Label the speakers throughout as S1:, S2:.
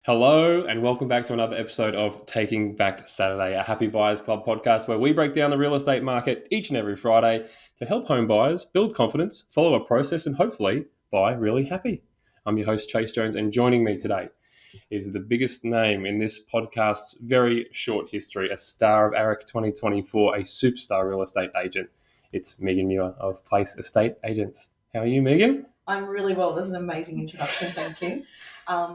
S1: Hello and welcome back to another episode of Taking Back Saturday, a Happy Buyers Club podcast where we break down the real estate market each and every Friday to help home buyers build confidence, follow a process, and hopefully buy really happy. I'm your host, Chayse Jones, and joining me today is the biggest name in this podcast's very short history, a star of ARIC 2024, a superstar real estate agent. It's Meagan Muir of Place Estate Agents. How are you, Meagan?
S2: I'm really well. That's an amazing introduction. Thank you.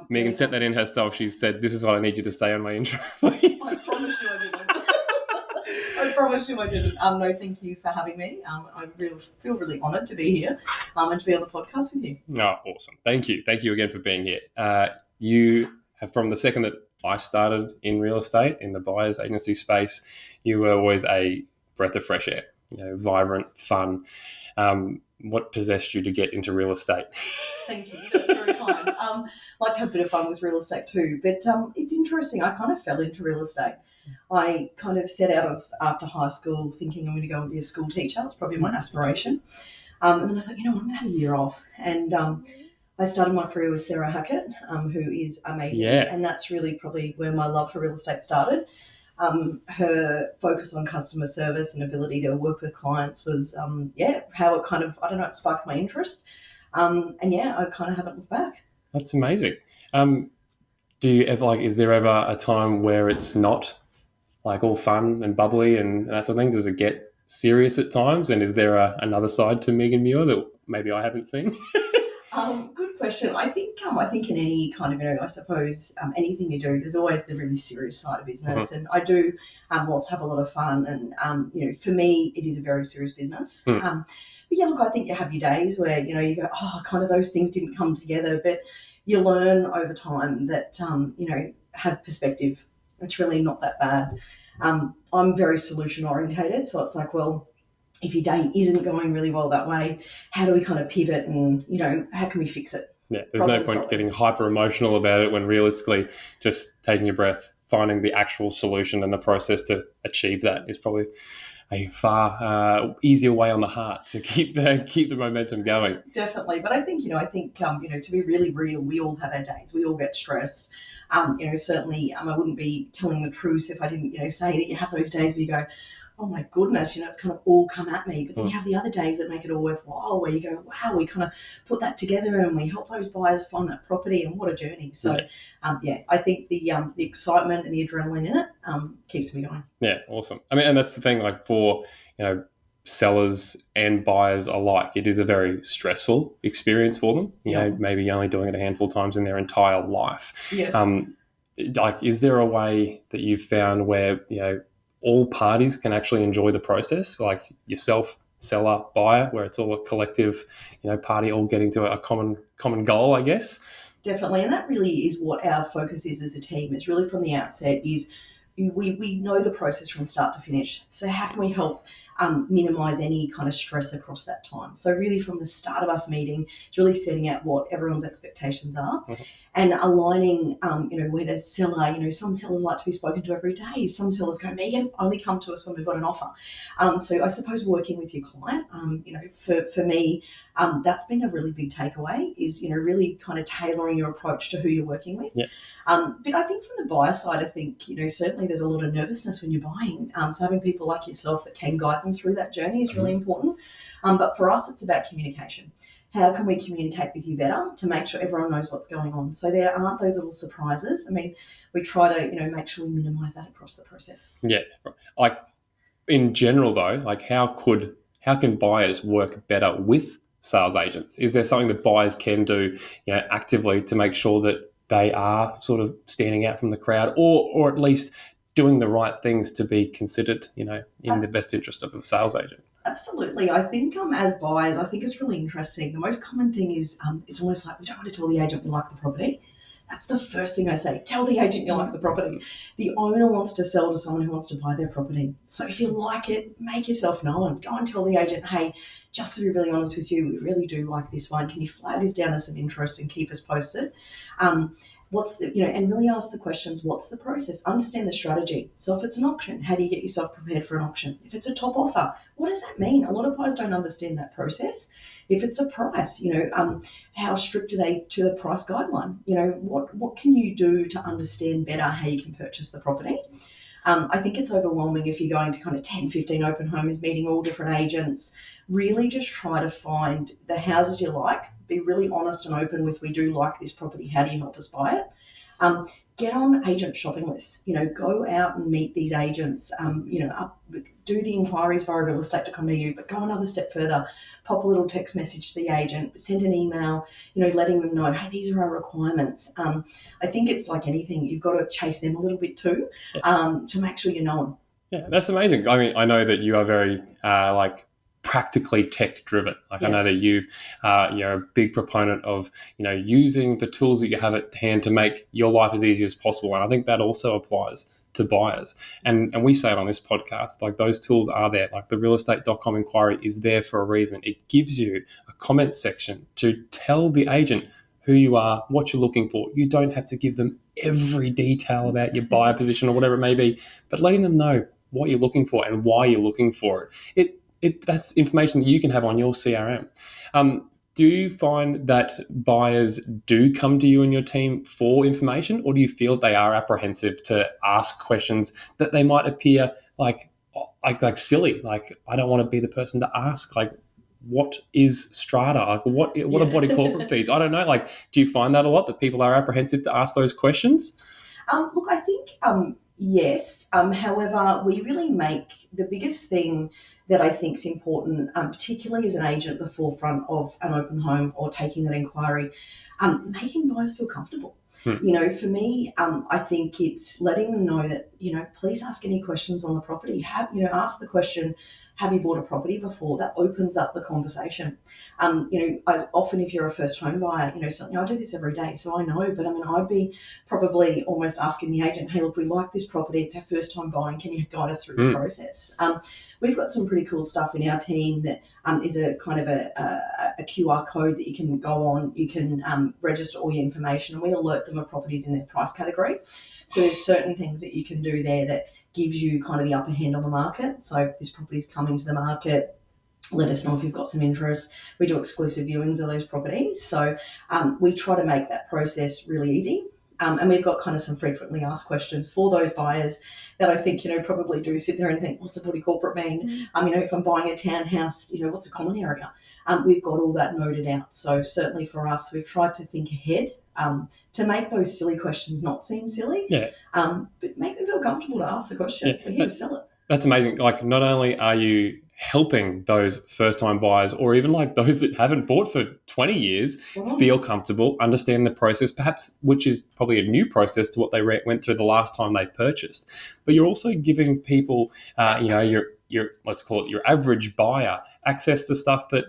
S1: Meagan sent that in herself. She said, "This is what I need you to say on my intro, please."
S2: I promise you I didn't. I promise you I didn't. No, thank you for having me. I feel really honoured to be here and to be on the podcast with you.
S1: Oh, awesome. Thank you. Thank you again for being here. You have, from the second that I started in real estate, in the buyer's agency space, you were always a breath of fresh air, vibrant, fun. What possessed you to get into real estate?
S2: Thank you. That's very kind. Like to have a bit of fun with real estate too. But it's interesting. I kind of fell into real estate. I kind of set out after high school thinking I'm going to go and be a school teacher. It's probably my aspiration. And then I thought, I'm going to have a year off. And I started my career with Sarah Hackett, who is amazing.
S1: Yeah.
S2: And that's really probably where my love for real estate started. Her focus on customer service and ability to work with clients was, how it kind of, it sparked my interest. I kind of haven't looked back.
S1: That's amazing. Do you ever, is there ever a time where it's not all fun and bubbly and that sort of thing? Does it get serious at times? And is there another side to Meagan Muir that maybe I haven't seen?
S2: Good question. I think in any kind of, I suppose anything you do, there's always the really serious side of business. And I do whilst have a lot of fun. And, for me, it is a very serious business. But yeah, look, I think you have your days where, you go, kind of those things didn't come together. But you learn over time that, have perspective. It's really not that bad. I'm very solution orientated. So it's like, well, if your day isn't going really well that way, how do we kind of pivot and, how can we fix it?
S1: Yeah, there's no point getting hyper emotional about it when realistically just taking a breath, finding the actual solution and the process to achieve that is probably a far easier way on the heart to keep the momentum going.
S2: Definitely. But I think, to be really real, we all have our days. We all get stressed. Certainly I wouldn't be telling the truth if I didn't, say that you have those days where you go, oh my goodness, it's kind of all come at me. But then you have the other days that make it all worthwhile where you go, wow, we kind of put that together and we help those buyers find that property, and what a journey. So, I think the excitement and the adrenaline in it keeps me going.
S1: Yeah, awesome. I mean, and that's the thing, for, sellers and buyers alike, it is a very stressful experience for them. Maybe only doing it a handful of times in their entire life.
S2: Yes.
S1: Is there a way that you've found where, all parties can actually enjoy the process, like yourself, seller, buyer, where it's all a collective, party all getting to a common goal, I guess?
S2: Definitely. And that really is what our focus is as a team. It's really from the outset is we know the process from start to finish. So how can we help minimise any kind of stress across that time? So really from the start of us meeting, it's really setting out what everyone's expectations are and aligning, where the seller, some sellers like to be spoken to every day. Some sellers go, Meagan, only come to us when we've got an offer. So I suppose working with your client, for me, that's been a really big takeaway is, really kind of tailoring your approach to who you're working with.
S1: Yeah.
S2: But I think from the buyer side, I think, certainly there's a lot of nervousness when you're buying. So having people like yourself that can guide them through that journey is really important. But for us, it's about communication. How can we communicate with you better to make sure everyone knows what's going on? So there aren't those little surprises. I mean, we try to, make sure we minimise that across the process.
S1: Yeah. In general though, how can buyers work better with sales agents? Is there something that buyers can do, actively to make sure that they are sort of standing out from the crowd or at least doing the right things to be considered, in the best interest of a sales agent?
S2: Absolutely. I think as buyers, I think it's really interesting. The most common thing is it's almost like we don't want to tell the agent we like the property. That's the first thing I say. Tell the agent you like the property. The owner wants to sell to someone who wants to buy their property. So if you like it, make yourself known. Go and tell the agent, hey, just to be really honest with you, we really do like this one. Can you flag us down as some interest and keep us posted? And really ask the questions. What's the process? Understand the strategy. So if it's an auction, how do you get yourself prepared for an auction? If it's a top offer, what does that mean? A lot of buyers don't understand that process. If it's a price, how strict are they to the price guideline? What can you do to understand better how you can purchase the property? I think it's overwhelming if you're going to kind of 10, 15 open homes, meeting all different agents. Really just try to find the houses you like. Be really honest and open with, we do like this property. How do you help us buy it? Get on agent shopping lists. Go out and meet these agents. Do the inquiries via realestate.com.au, but go another step further. Pop a little text message to the agent, send an email, letting them know, hey, these are our requirements. I think it's like anything, you've got to chase them a little bit too, to make sure you know them.
S1: Yeah, that's amazing. I mean, I know that you are very practically tech driven. Like, yes. I know that you're a big proponent of using the tools that you have at hand to make your life as easy as possible, and I think that also applies to buyers. And we say it on this podcast, like, those tools are there. Like, the realestate.com inquiry is there for a reason. It gives you a comment section to tell the agent who you are, what you're looking for. You don't have to give them every detail about your buyer position or whatever it may be, but letting them know what you're looking for and why you're looking for it. That's information that you can have on your CRM. Do you find that buyers do come to you and your team for information, or do you feel they are apprehensive to ask questions that they might appear like silly? Like, I don't want to be the person to ask, like, what is strata? Like, what are body corporate fees? I don't know. Like, do you find that a lot, that people are apprehensive to ask those questions?
S2: Look, I think yes. However, we really make the biggest thing that I think is important, particularly as an agent at the forefront of an open home or taking that inquiry, making buyers feel comfortable. For me, I think it's letting them know that, please ask any questions on the property. Ask the question, have you bought a property before? That opens up the conversation. Often if you're a first home buyer, something, I do this every day, so I know, but I'd be probably almost asking the agent, hey, look, we like this property. It's our first time buying. Can you guide us through the process? We've got some pretty cool stuff in our team that is a kind of a QR code that you can go on. You can register all your information, and we alert them of properties in their price category. So there's certain things that you can do there that gives you kind of the upper hand on the market. So this property is coming to the market. Let us know if you've got some interest. We do exclusive viewings of those properties. So we try to make that process really easy. And we've got kind of some frequently asked questions for those buyers that I think, probably do sit there and think, what's a body corporate mean? If I'm buying a townhouse, what's a common area? We've got all that noted out. So certainly for us, we've tried to think ahead to make those silly questions not seem silly, but make them feel comfortable to ask the question. Yeah, we're here to sell it.
S1: That's amazing. Like, not only are you helping those first-time buyers, or even like those that haven't bought for 20 years, feel comfortable, understand the process, perhaps, which is probably a new process to what they went through the last time they purchased. But you're also giving people, your let's call it your average buyer, access to stuff that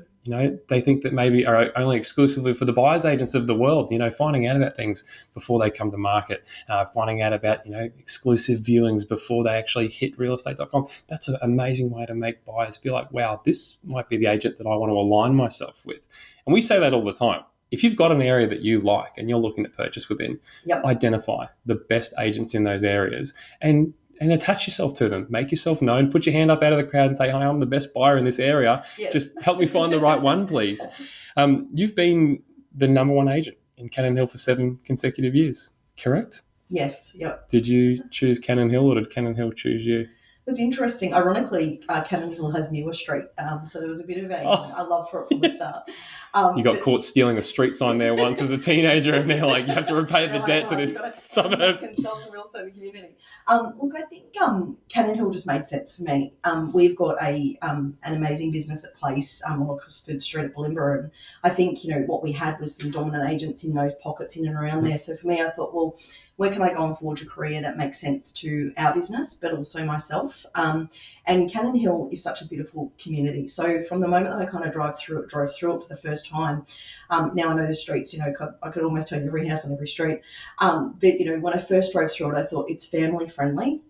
S1: they think that maybe are only exclusively for the buyers agents of the world, finding out about things before they come to market, finding out about, exclusive viewings before they actually hit realestate.com. That's an amazing way to make buyers feel like, wow, this might be the agent that I want to align myself with. And we say that all the time. If you've got an area that you like and you're looking to purchase within, identify the best agents in those areas and attach yourself to them. Make yourself known. Put your hand up out of the crowd and say, hi, I'm the best buyer in this area. Yes. Just help me find the right one, please. You've been the number one agent in Cannon Hill for 7 consecutive years, correct?
S2: Yes. Yep.
S1: Did you choose Cannon Hill, or did Cannon Hill choose you?
S2: It was interesting. Ironically, Cannon Hill has Muir Street, so there was a bit of a love for it from the start.
S1: You got caught stealing a street sign there once as a teenager, and they're like, you have to repay the debt to this suburb.
S2: You can sell some real estate in the community. Look, I think Cannon Hill just made sense for me. We've got an amazing business at Place on Oxford Street at Bulimba, and I think what we had was some dominant agents in those pockets in and around there. So for me, I thought, well, where can I go and forge a career that makes sense to our business, but also myself? And Cannon Hill is such a beautiful community. So from the moment that I kind of drove through it for the first time, now I know the streets, I could almost tell you every house on every street. But, when I first drove through it, I thought it's family friendly.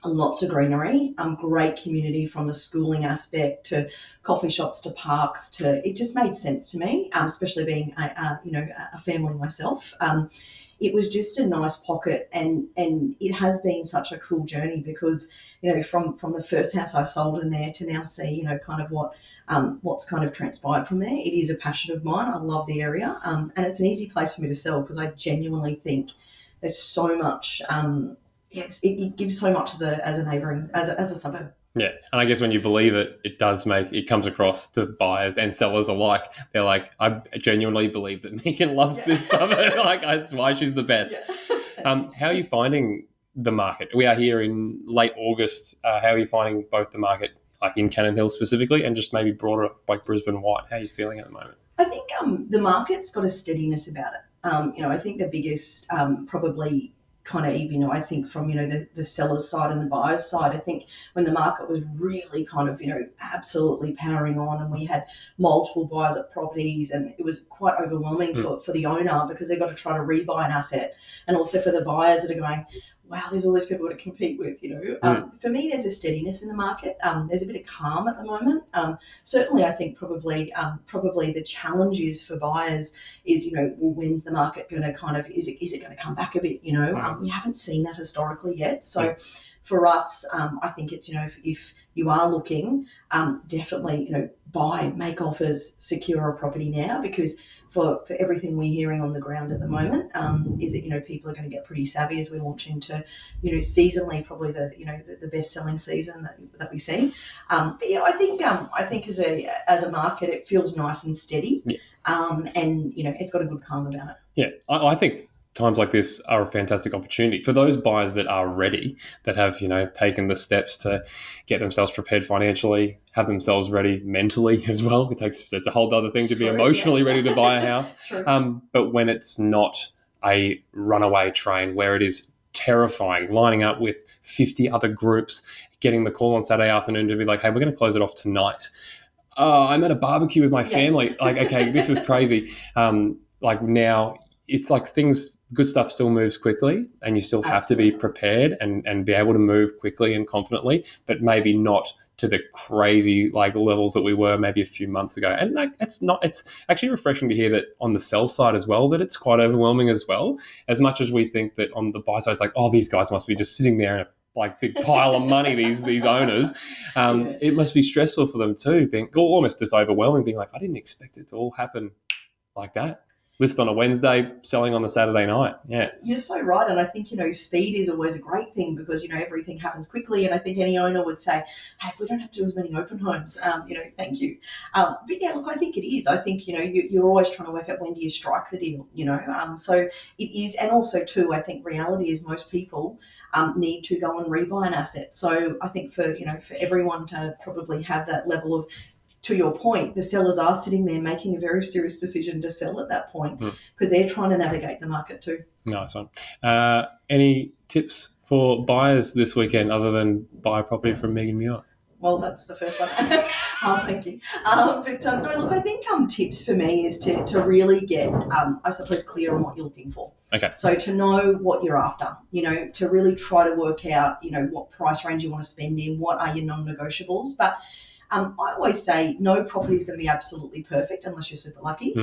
S2: Lots of greenery, great community from the schooling aspect to coffee shops to parks to it just made sense to me, especially being a family myself. It was just a nice pocket, and it has been such a cool journey because from the first house I sold in there to now see kind of what's kind of transpired from there. It is a passion of mine. I love the area, and it's an easy place for me to sell because I genuinely think there's so much. It gives so much as a neighbouring as a suburb.
S1: Yeah, and I guess when you believe it, it comes across to buyers and sellers alike. They're like, I genuinely believe that Meagan loves this suburb. Like that's why she's the best.
S2: Yeah.
S1: How are you finding the market? We are here in late August. How are you finding both the market, like in Cannon Hill specifically, and just maybe broader, like Brisbane White? How are you feeling at the moment?
S2: I think the market's got a steadiness about it. I think the biggest probably kind of even, I think from, the seller's side and the buyer's side, I think when the market was really kind of, absolutely powering on and we had multiple buyers at properties and it was quite overwhelming for the owner because they've got to try to rebuy an asset, and also for the buyers that are going, wow, there's all these people to compete with, For me, there's a steadiness in the market. There's a bit of calm at the moment. Certainly, I think probably the challenge is for buyers is, well, when's the market going to kind of, is it going to come back a bit, We haven't seen that historically yet. So for us, I think it's, if you are looking, definitely, buy, make offers, secure a property now, because for everything we're hearing on the ground at the moment, is that, people are going to get pretty savvy as we launch into, seasonally probably the best selling season that we see. But yeah, I think as a market, it feels nice and steady, and it's got a good calm about it.
S1: Yeah, I think times like this are a fantastic opportunity for those buyers that are ready, that have taken the steps to get themselves prepared financially, have themselves ready mentally as well. It's a whole other thing to be emotionally ready to buy a house. But when it's not a runaway train where it is terrifying, lining up with 50 other groups, getting the call on Saturday afternoon to be like, hey, we're going to close it off tonight. Oh, I'm at a barbecue with my family. Like, okay, this is crazy. Like now, it's like good stuff still moves quickly, and you still have to be prepared and be able to move quickly and confidently, but maybe not to the crazy like levels that we were maybe a few months ago. And like it's actually refreshing to hear that on the sell side as well, that it's quite overwhelming as well. As much as we think that on the buy side, it's like, oh, these guys must be just sitting there in a like big pile of money, these owners. It must be stressful for them too, being almost just overwhelming, being like, I didn't expect it to all happen like that. List on a Wednesday, selling on the Saturday night. Yeah.
S2: You're so right. And I think, speed is always a great thing because, everything happens quickly. And I think any owner would say, hey, if we don't have to do as many open homes, thank you. But yeah, look, I think it is. I think, you're always trying to work out when do you strike the deal, So it is. And also too, I think reality is most people need to go and rebuy an asset. So I think for everyone to probably have that level of, to your point, the sellers are sitting there making a very serious decision to sell at that point because they're trying to navigate the market too.
S1: Nice one. Any tips for buyers this weekend other than buy a property from Meagan Muir?
S2: Well, that's the first one. Thank you. No, look, I think tips for me is to really get, I suppose, clear on what you're looking for.
S1: Okay.
S2: So to know what you're after, to really try to work out, what price range you want to spend in, what are your non-negotiables. But I always say no property is going to be absolutely perfect unless you're super lucky.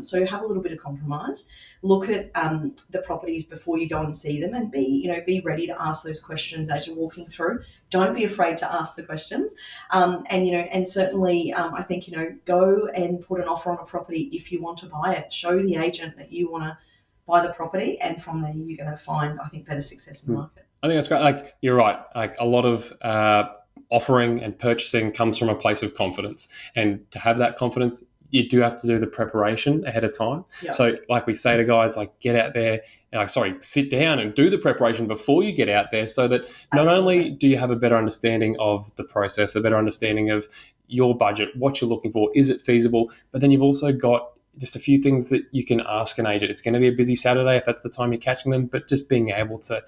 S2: So have a little bit of compromise. Look at the properties before you go and see them, and be ready to ask those questions as you're walking through. Don't be afraid to ask the questions. And certainly I think go and put an offer on a property if you want to buy it. Show the agent that you want to buy the property, and from there you're going to find, I think, better success in the market.
S1: I think that's great. Like you're right. Like a lot of offering and purchasing comes from a place of confidence, and to have that confidence, you do have to do the preparation ahead of time. So like we say to guys, like get out there, sit down and do the preparation before you get out there, so that not only do you have a better understanding of the process, a better understanding of your budget, what you're looking for, is it feasible, but then you've also got just a few things that you can ask an agent. It's going to be a busy Saturday if that's the time you're catching them, but just being able to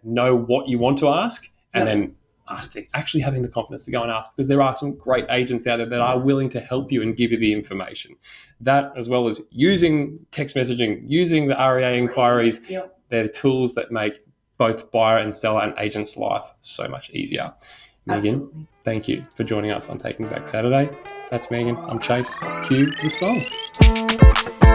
S1: know what you want to ask, and then asking, actually having the confidence to go and ask, because there are some great agents out there that are willing to help you and give you the information. That, as well as using text messaging, using the REA inquiries, they're tools that make both buyer and seller and agent's life so much easier. Meagan,
S2: Absolutely.
S1: thank you for joining us on Taking Back Saturday. That's Meagan. I'm Chase. Cue the song.